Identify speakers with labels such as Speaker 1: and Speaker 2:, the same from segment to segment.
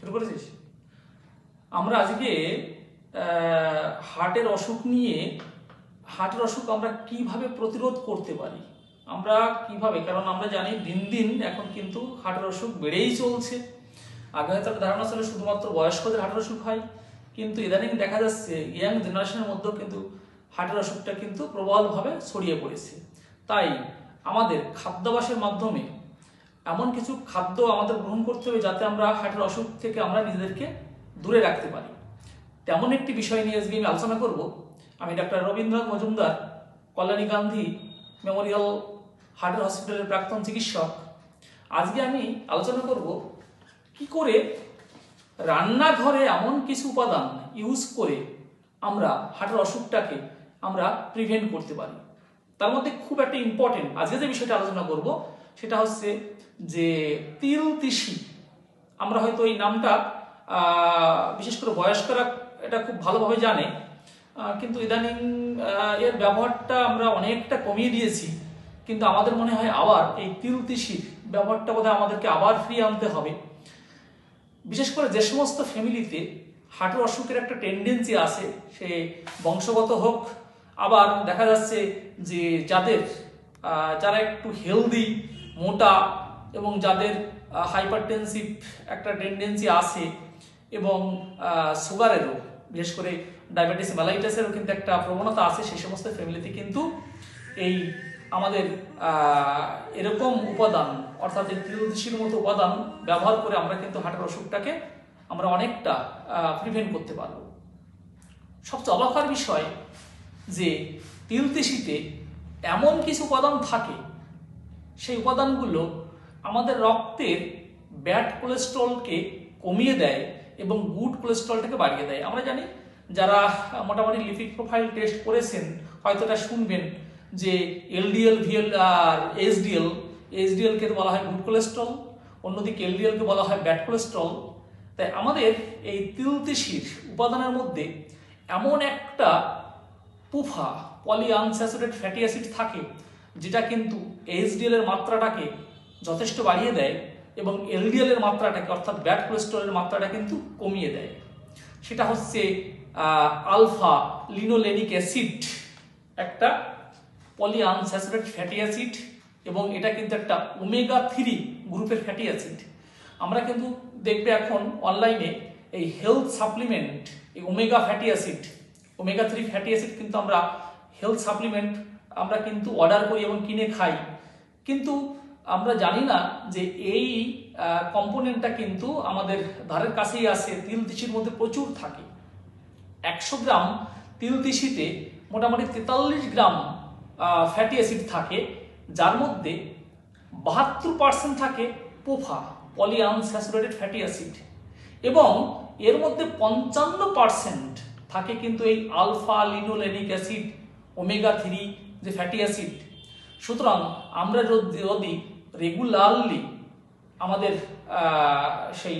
Speaker 1: শুরু করেছিস? আমরা আজকে হার্টের অসুখ নিয়ে, হার্টের অসুখ আমরা কিভাবে প্রতিরোধ করতে পারি, আমরা কিভাবে, কারণ আমরা জানি দিন দিন এখন কিন্তু হার্টের অসুখ বেড়েই চলছে। আগে হয়তো ধারণা ছিল শুধুমাত্র বয়স্কদের হার্টের অসুখ হয়, কিন্তু ইদানিং দেখা যাচ্ছে ইয়াং জেনারেশনের মধ্যেও কিন্তু হার্টের অসুখটা কিন্তু প্রবলভাবে ছড়িয়ে পড়েছে। তাই আমাদের খাদ্যাভ্যাসের মাধ্যমে এমন কিছু খাদ্য আমাদের গ্রহণ করতে হবে যাতে আমরা হার্টের অসুখ থেকে আমরা নিজেদেরকে দূরে রাখতে পারি। তেমন একটি বিষয় নিয়ে আজকে আমি আলোচনা করব। আমি ডাক্তার রবীন্দ্রনাথ মজুমদার, কল্যাণী গান্ধী মেমোরিয়াল হার্টের হসপিটালের প্রাক্তন চিকিৎসক। আজকে আমি আলোচনা করব কি করে রান্নাঘরে এমন কিছু উপাদান ইউজ করে আমরা হার্টের অসুখটাকে আমরা প্রিভেন্ট করতে পারি। তার মধ্যে খুব একটা ইম্পর্টেন্ট আজকে যে বিষয়টা আলোচনা করব সেটা হচ্ছে যে তিল তিসি। আমরা হয়তো এই নামটা বিশেষ করে বয়স্করা এটা খুব ভালোভাবে জানে, কিন্তু ইদানিং এর ব্যবহারটা আমরা অনেকটা কমিয়ে দিয়েছি। কিন্তু আমাদের মনে হয় আবার এই তিল তিসির ব্যবহারটা বোধহয় আমাদেরকে আবার ফিরিয়ে আনতে হবে। বিশেষ করে যে সমস্ত ফ্যামিলিতে হার্টের অসুখের একটা টেন্ডেন্সি আছে, সে বংশগত হোক, আবার দেখা যাচ্ছে যে যারা একটু হেলদি, মোটা এবং যাদের হাইপারটেনসিভ একটা টেন্ডেন্সি আছে এবং সুগারেরও, বিশেষ করে ডায়াবেটিস মেলাইটাসেরও কিন্তু একটা প্রবণতা আছে, সেই সমস্ত ফ্যামিলিতে কিন্তু এই আমাদের এরকম উপাদান অর্থাৎ এই তিল তিসির মতো উপাদান ব্যবহার করে আমরা কিন্তু হার্টের অসুখটাকে আমরা অনেকটা প্রিভেন্ট করতে পারবো। সবচেয়ে অবাকের বিষয় যে তিল তিসিতে এমন কিছু উপাদান থাকে, সেই উপাদানগুলো আমাদের রক্তের ব্যাড কোলেস্ট্রলকে কমিয়ে দেয় এবং গুড কোলেস্ট্রলটাকে বাড়িয়ে দেয়। আমরা জানি যারা মোটামুটি লিপিড প্রোফাইল টেস্ট করেছেন হয়তো এটা শুনবেন যে এলডিএল, ভিএল আর এইচডিএলকে বলা হয় গুড কোলেস্ট্রল, অন্যদিকে এলডিএলকে বলা হয় ব্যাড কোলেস্ট্রল। তাই আমাদের এই তিল তিসির উপাদানের মধ্যে এমন একটা PUFA poly unsaturated fatty acid থাকে যেটা কিন্তু এইচডিএল এর মাত্রাটাকে যথেষ্ট বাড়িয়ে দেয় এবং এলডিএল এর মাত্রাটাকে অর্থাৎ ব্যাড কোলেস্ট্রলের মাত্রাটা কিন্তু কমিয়ে দেয়। সেটা হচ্ছে আলফা লিনোলেনিক অ্যাসিড, একটা পলি আনস্যাচুরেটেড ফ্যাটি অ্যাসিড, এবং এটা কিন্তু একটা ওমেগা 3 গ্রুপের ফ্যাটি অ্যাসিড। আমরা কিন্তু দেখবে এখন অনলাইনে এই হেলথ সাপ্লিমেন্ট, এই ওমেগা 3 ফ্যাটি অ্যাসিড কিন্তু আমরা হেলথ সাপ্লিমেন্ট আমরা কিন্তু অর্ডার করি এবং কিনে খাই, কিন্তু আমরা জানি না যে এই কম্পোনেন্টটা কিন্তু আমাদের ধারের কাছেই আছে, তিল তিসির মধ্যে প্রচুর থাকে। 100 গ্রাম তিল তিসিতে মোটামুটি 43 গ্রাম ফ্যাটি অ্যাসিড থাকে, যার মধ্যে 72% থাকে পোফা পলি আনস্যাচুরেটেড ফ্যাটি অ্যাসিড এবং এর মধ্যে 55% থাকে কিন্তু এই আলফা লিনোলেনিক অ্যাসিড, ওমেগা 3 যে ফ্যাটি অ্যাসিড। সুতরাং আমরা যদি রেগুলারলি আমাদের সেই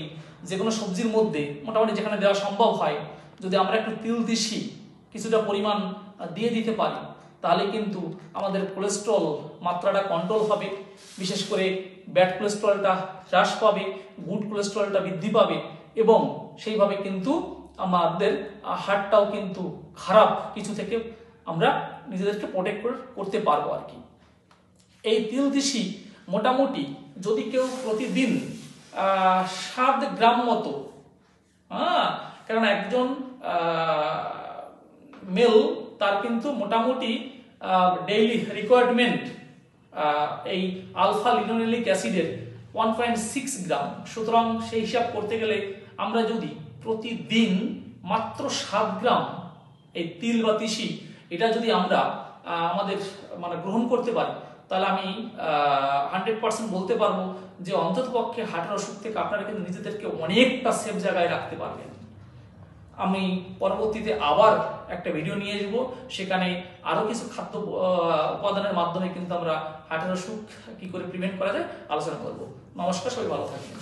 Speaker 1: যে কোনো সবজির মধ্যে মোটামুটি যেখানে দেওয়া সম্ভব হয়, যদি আমরা একটু তিল তিসি কিছুটা পরিমাণ দিয়ে দিতে পারি, তাহলে কিন্তু আমাদের কোলেস্ট্রল মাত্রাটা কন্ট্রোল হবে, বিশেষ করে ব্যাড কোলেস্ট্রলটা হ্রাস পাবে, গুড কোলেস্ট্রলটা বৃদ্ধি পাবে এবং সেইভাবে কিন্তু আমাদের হার্টটাও কিন্তু খারাপ কিছু থেকে আমরা নিজেদেরকে প্রোটেক্ট করতে পারবো আর কি। এই তিল তিসি মোটামুটি যদি কেউ প্রতিদিন 7 গ্রাম মতো, কারণ একজন মেল তার কিন্তু মোটামুটি ডেইলি রিকোয়ারমেন্ট এই আলফা লিনোলেনিক অ্যাসিডের 1.6 গ্রাম। সুতরাং সেই হিসাব করতে গেলে আমরা যদি প্রতিদিন মাত্র 7 গ্রাম এই তিল বা তিসি এটা যদি আমরা আমাদের গ্রহণ করতে পারি, তাহলে আমি 100% বলতে পারবো যে অন্ততপক্ষে হার্টের অসুখ থেকে আপনারা কিন্তু নিজেদেরকে অনেকটা সেফ জায়গায় রাখতে পারবেন। আমি পরবর্তীতে আবার একটা ভিডিও নিয়ে আসবো, সেখানে আরো কিছু খাদ্য উপাদানের মাধ্যমে কিন্তু আমরা হার্টের অসুখ কি করে প্রিভেন্ট করা যায় আলোচনা করব। নমস্কার, সবাই ভালো থাকবেন।